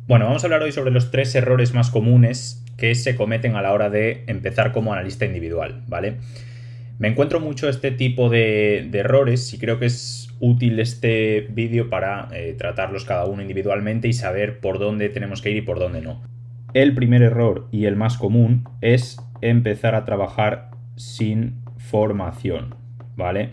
Bueno, vamos a hablar hoy sobre los 3 errores más comunes que se cometen a la hora de empezar como analista individual, ¿vale? Me encuentro mucho este tipo de errores y creo que es útil este vídeo para tratarlos cada uno individualmente y saber por dónde tenemos que ir y por dónde no. El primer error y el más común es empezar a trabajar sin formación, ¿vale?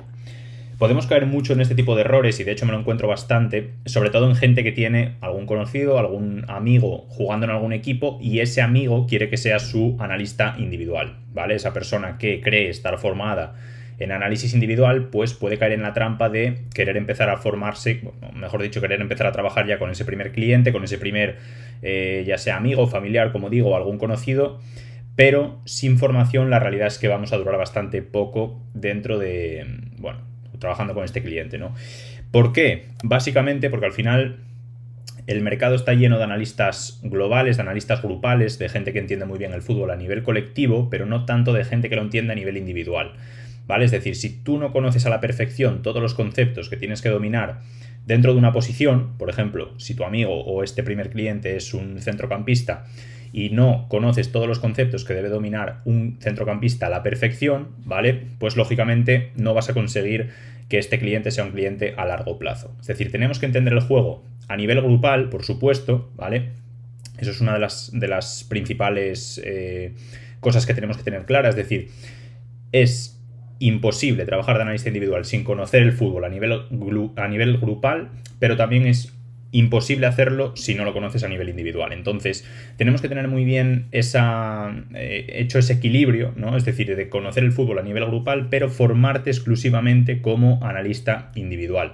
Podemos caer mucho en este tipo de errores y de hecho me lo encuentro bastante, sobre todo en gente que tiene algún conocido, algún amigo jugando en algún equipo y ese amigo quiere que sea su analista individual, ¿vale? Esa persona que cree estar formada en análisis individual, pues puede caer en la trampa de querer empezar a formarse, bueno, mejor dicho, querer empezar a trabajar ya con ese primer cliente, con ese primer, ya sea amigo, familiar, como digo, o algún conocido, pero sin formación la realidad es que vamos a durar bastante poco dentro de, bueno, trabajando con este cliente, ¿no? ¿Por qué? Básicamente porque al final el mercado está lleno de analistas globales, de analistas grupales, de gente que entiende muy bien el fútbol a nivel colectivo, pero no tanto de gente que lo entiende a nivel individual, ¿vale? Es decir, si tú no conoces a la perfección todos los conceptos que tienes que dominar dentro de una posición, por ejemplo, si tu amigo o este primer cliente es un centrocampista y no conoces todos los conceptos que debe dominar un centrocampista a la perfección, ¿vale? Pues lógicamente no vas a conseguir que este cliente sea un cliente a largo plazo. Es decir, tenemos que entender el juego a nivel grupal, por supuesto, ¿vale? Eso es una de las principales cosas que tenemos que tener claras. Es decir, es imposible trabajar de analista individual sin conocer el fútbol a nivel grupal, pero también es imposible hacerlo si no lo conoces a nivel individual. Entonces, tenemos que tener muy bien hecho ese equilibrio, ¿no? Es decir, de conocer el fútbol a nivel grupal, pero formarte exclusivamente como analista individual.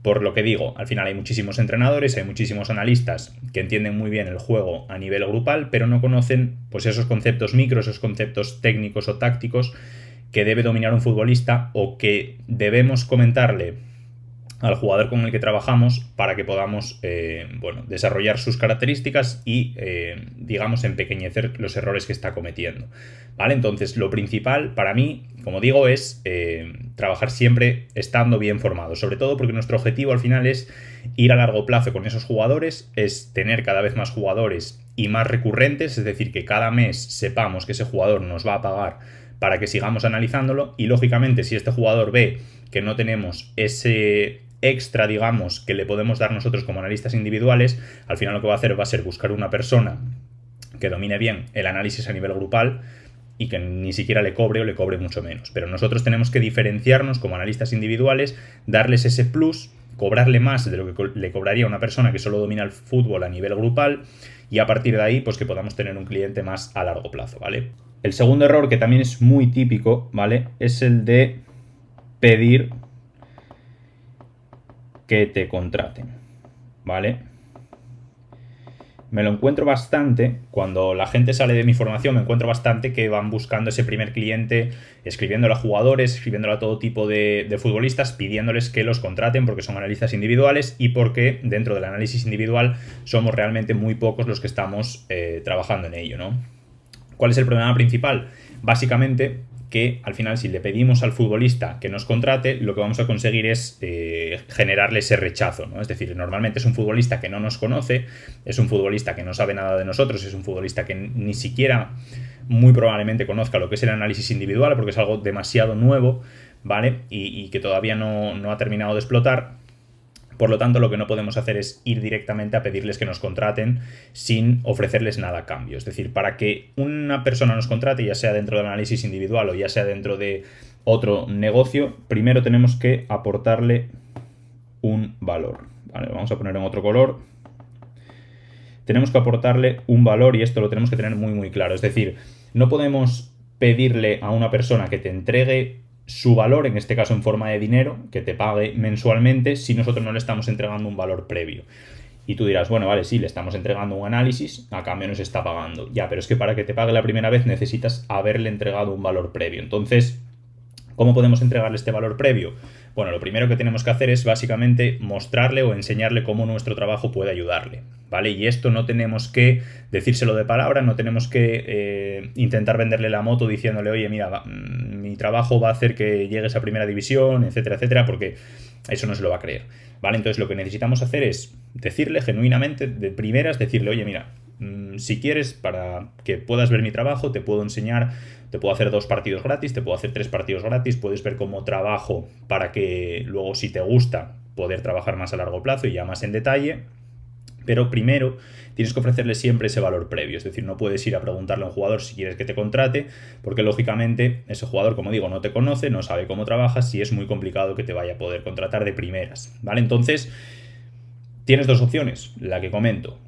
Por lo que digo, al final hay muchísimos entrenadores, hay muchísimos analistas que entienden muy bien el juego a nivel grupal, pero no conocen pues esos conceptos micro, esos conceptos técnicos o tácticos que debe dominar un futbolista o que debemos comentarle al jugador con el que trabajamos para que podamos bueno, desarrollar sus características y digamos empequeñecer los errores que está cometiendo, ¿vale? Entonces lo principal para mí, como digo, es trabajar siempre estando bien formado, sobre todo porque nuestro objetivo al final es ir a largo plazo con esos jugadores, es tener cada vez más jugadores y más recurrentes, es decir, que cada mes sepamos que ese jugador nos va a pagar para que sigamos analizándolo y lógicamente si este jugador ve que no tenemos ese extra, digamos, que le podemos dar nosotros como analistas individuales, al final lo que va a hacer va a ser buscar una persona que domine bien el análisis a nivel grupal y que ni siquiera le cobre o le cobre mucho menos. Pero nosotros tenemos que diferenciarnos como analistas individuales, darles ese plus, cobrarle más de lo que le cobraría una persona que solo domina el fútbol a nivel grupal y a partir de ahí pues que podamos tener un cliente más a largo plazo, ¿vale? El segundo error, que también es muy típico, ¿vale? Es el de pedir que te contraten, ¿vale? Me lo encuentro bastante, cuando la gente sale de mi formación, me encuentro bastante que van buscando ese primer cliente, escribiéndolo a jugadores, escribiéndolo a todo tipo de futbolistas, pidiéndoles que los contraten porque son analistas individuales y porque dentro del análisis individual somos realmente muy pocos los que estamos trabajando en ello, ¿no? ¿Cuál es el problema principal? Básicamente que al final si le pedimos al futbolista que nos contrate, lo que vamos a conseguir es generarle ese rechazo, ¿no? Es decir, normalmente es un futbolista que no nos conoce, es un futbolista que no sabe nada de nosotros, es un futbolista que ni siquiera muy probablemente conozca lo que es el análisis individual porque es algo demasiado nuevo, ¿vale? Y que todavía no ha terminado de explotar. Por lo tanto, lo que no podemos hacer es ir directamente a pedirles que nos contraten sin ofrecerles nada a cambio. Es decir, para que una persona nos contrate, ya sea dentro del análisis individual o ya sea dentro de otro negocio, primero tenemos que aportarle un valor. Vale, vamos a poner en otro color. Tenemos que aportarle un valor y esto lo tenemos que tener muy muy claro. Es decir, no podemos pedirle a una persona que te entregue su valor, en este caso en forma de dinero, que te pague mensualmente, si nosotros no le estamos entregando un valor previo. Y tú dirás, bueno, vale, sí, le estamos entregando un análisis, a cambio nos está pagando. Ya, pero es que para que te pague la primera vez necesitas haberle entregado un valor previo. Entonces, ¿cómo podemos entregarle este valor previo? Bueno, lo primero que tenemos que hacer es básicamente mostrarle o enseñarle cómo nuestro trabajo puede ayudarle, ¿vale? Y esto no tenemos que decírselo de palabra, no tenemos que intentar venderle la moto diciéndole, oye, mira, mi trabajo va a hacer que llegues a primera división, etcétera, etcétera, porque eso no se lo va a creer, ¿vale? Entonces lo que necesitamos hacer es decirle genuinamente, de primeras, decirle, oye, mira, si quieres, para que puedas ver mi trabajo, te puedo enseñar, te puedo hacer 2 partidos gratis, te puedo hacer 3 partidos gratis, puedes ver cómo trabajo para que luego, si te gusta, poder trabajar más a largo plazo y ya más en detalle. Pero primero tienes que ofrecerle siempre ese valor previo, es decir, no puedes ir a preguntarle a un jugador si quieres que te contrate, porque lógicamente ese jugador, como digo, no te conoce, no sabe cómo trabajas y es muy complicado que te vaya a poder contratar de primeras, ¿vale? Entonces, tienes 2 opciones, la que comento.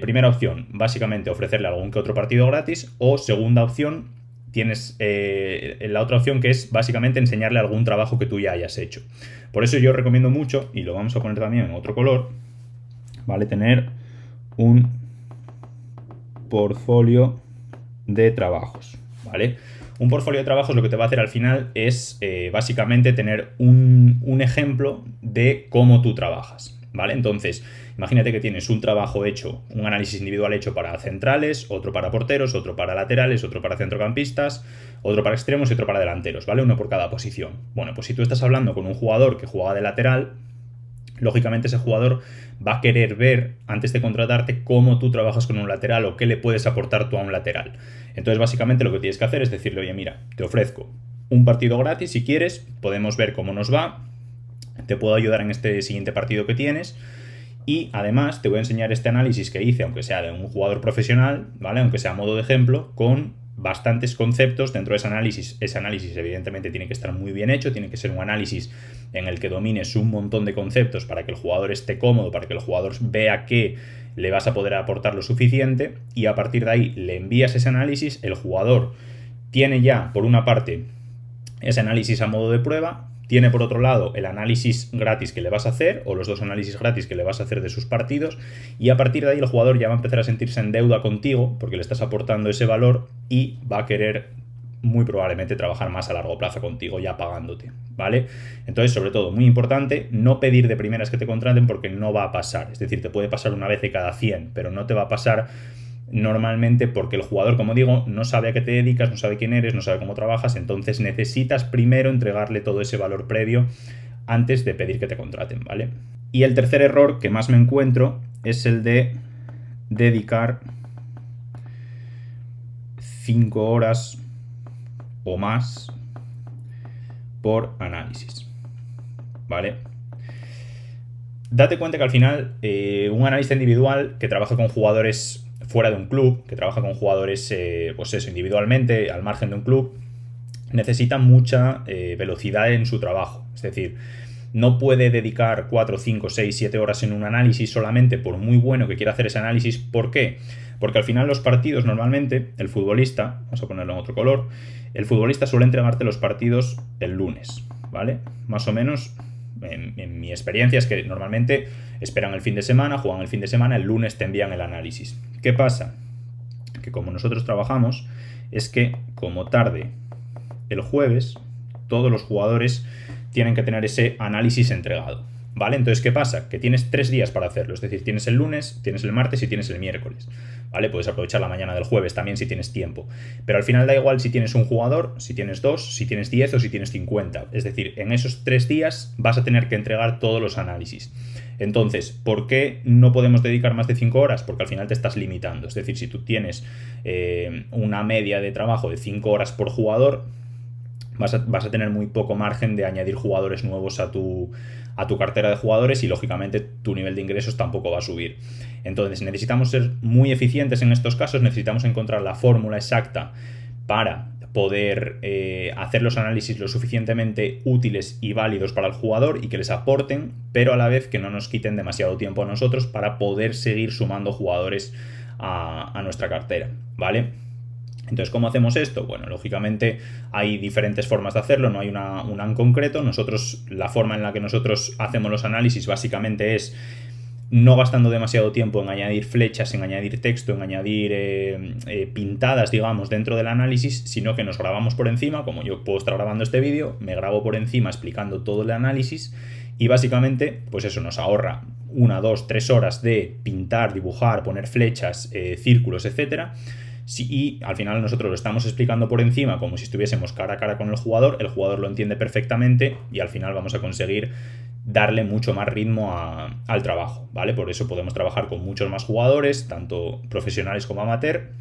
Primera opción, básicamente ofrecerle algún que otro partido gratis, o segunda opción, tienes la otra opción, que es básicamente enseñarle algún trabajo que tú ya hayas hecho. Por eso yo recomiendo mucho, y lo vamos a poner también en otro color, ¿vale? Tener un portfolio de trabajos, ¿vale? Un portfolio de trabajos lo que te va a hacer al final es básicamente tener un ejemplo de cómo tú trabajas, ¿vale? Entonces, imagínate que tienes un trabajo hecho, un análisis individual hecho para centrales, otro para porteros, otro para laterales, otro para centrocampistas, otro para extremos y otro para delanteros, ¿vale? Uno por cada posición. Bueno, pues si tú estás hablando con un jugador que juega de lateral, lógicamente ese jugador va a querer ver, antes de contratarte, cómo tú trabajas con un lateral o qué le puedes aportar tú a un lateral. Entonces, básicamente lo que tienes que hacer es decirle, oye, mira, te ofrezco un partido gratis si quieres, podemos ver cómo nos va, te puedo ayudar en este siguiente partido que tienes, y además te voy a enseñar este análisis que hice, aunque sea de un jugador profesional, ¿vale? Aunque sea a modo de ejemplo, con bastantes conceptos dentro de ese análisis. Ese análisis evidentemente tiene que estar muy bien hecho, tiene que ser un análisis en el que domines un montón de conceptos para que el jugador esté cómodo, para que el jugador vea que le vas a poder aportar lo suficiente, y a partir de ahí le envías ese análisis, el jugador tiene ya, por una parte, ese análisis a modo de prueba, tiene por otro lado el análisis gratis que le vas a hacer, o los 2 análisis gratis que le vas a hacer de sus partidos, y a partir de ahí el jugador ya va a empezar a sentirse en deuda contigo porque le estás aportando ese valor y va a querer muy probablemente trabajar más a largo plazo contigo, ya pagándote, ¿vale? Entonces, sobre todo, muy importante, no pedir de primeras que te contraten, porque no va a pasar. Es decir, te puede pasar una vez de cada 100, pero no te va a pasar normalmente porque el jugador, como digo, no sabe a qué te dedicas, no sabe quién eres, no sabe cómo trabajas, entonces necesitas primero entregarle todo ese valor previo antes de pedir que te contraten, ¿vale? Y el tercer error que más me encuentro es el de dedicar 5 horas o más por análisis, ¿vale? Date cuenta que al final un analista individual que trabaja con jugadores fuera de un club, que trabaja con jugadores, pues eso, individualmente, al margen de un club, necesita mucha velocidad en su trabajo. Es decir, no puede dedicar 4, 5, 6, 7 horas en un análisis solamente por muy bueno que quiera hacer ese análisis. ¿Por qué? Porque al final los partidos, normalmente, el futbolista, vamos a ponerlo en otro color, el futbolista suele entregarte los partidos el lunes, ¿vale? Más o menos, en mi experiencia, es que normalmente esperan el fin de semana, juegan el fin de semana, el lunes te envían el análisis. ¿Qué pasa? Que como nosotros trabajamos, es que como tarde el jueves, todos los jugadores tienen que tener ese análisis entregado, ¿vale? Entonces, ¿qué pasa? Que tienes 3 días para hacerlo, es decir, tienes el lunes, tienes el martes y tienes el miércoles, ¿vale? Puedes aprovechar la mañana del jueves también si tienes tiempo, pero al final da igual si tienes un jugador, si tienes 2, si tienes 10 o si tienes 50, es decir, en esos 3 días vas a tener que entregar todos los análisis. Entonces, ¿por qué no podemos dedicar más de 5 horas? Porque al final te estás limitando, es decir, si tú tienes una media de trabajo de 5 horas por jugador, vas a tener muy poco margen de añadir jugadores nuevos a tu cartera de jugadores, y lógicamente tu nivel de ingresos tampoco va a subir. Entonces necesitamos ser muy eficientes en estos casos, necesitamos encontrar la fórmula exacta para poder hacer los análisis lo suficientemente útiles y válidos para el jugador y que les aporten, pero a la vez que no nos quiten demasiado tiempo a nosotros para poder seguir sumando jugadores a nuestra cartera, ¿vale? Entonces, ¿cómo hacemos esto? Bueno, lógicamente hay diferentes formas de hacerlo, no hay una en concreto. Nosotros, la forma en la que nosotros hacemos los análisis básicamente es no gastando demasiado tiempo en añadir flechas, en añadir texto, en añadir pintadas, digamos, dentro del análisis, sino que nos grabamos por encima, como yo puedo estar grabando este vídeo, me grabo por encima explicando todo el análisis, y básicamente, pues eso nos ahorra 1, 2, 3 horas de pintar, dibujar, poner flechas, círculos, etcétera. Y al final nosotros lo estamos explicando por encima como si estuviésemos cara a cara con el jugador lo entiende perfectamente y al final vamos a conseguir darle mucho más ritmo al trabajo, ¿vale? Por eso podemos trabajar con muchos más jugadores, tanto profesionales como amateur,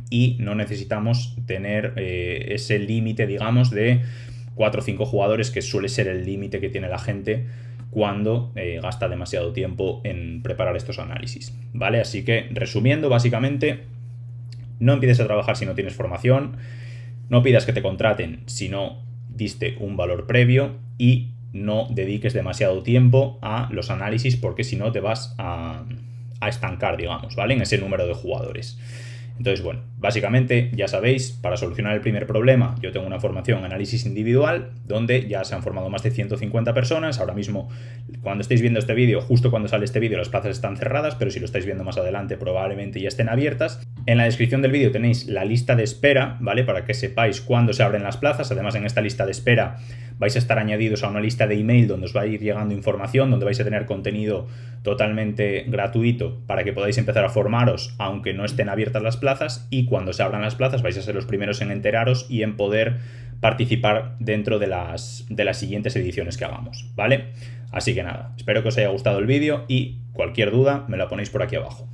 y no necesitamos tener ese límite, digamos, de 4 o 5 jugadores, que suele ser el límite que tiene la gente cuando gasta demasiado tiempo en preparar estos análisis, ¿vale? Así que, resumiendo, básicamente, no empieces a trabajar si no tienes formación, no pidas que te contraten si no diste un valor previo y no dediques demasiado tiempo a los análisis porque si no te vas a estancar, digamos, ¿vale? En ese número de jugadores. Entonces, bueno, básicamente ya sabéis, para solucionar el primer problema, yo tengo una formación en análisis individual, donde ya se han formado más de 150 personas. Ahora mismo, cuando estéis viendo este vídeo, justo cuando sale este vídeo, las plazas están cerradas, pero si lo estáis viendo más adelante, probablemente ya estén abiertas. En la descripción del vídeo tenéis la lista de espera, ¿vale? Para que sepáis cuándo se abren las plazas. Además, en esta lista de espera vais a estar añadidos a una lista de email donde os va a ir llegando información, donde vais a tener contenido totalmente gratuito para que podáis empezar a formaros aunque no estén abiertas las plazas, y cuando se abran las plazas vais a ser los primeros en enteraros y en poder participar dentro de las siguientes ediciones que hagamos, ¿vale? Así que nada, espero que os haya gustado el vídeo y cualquier duda me la ponéis por aquí abajo.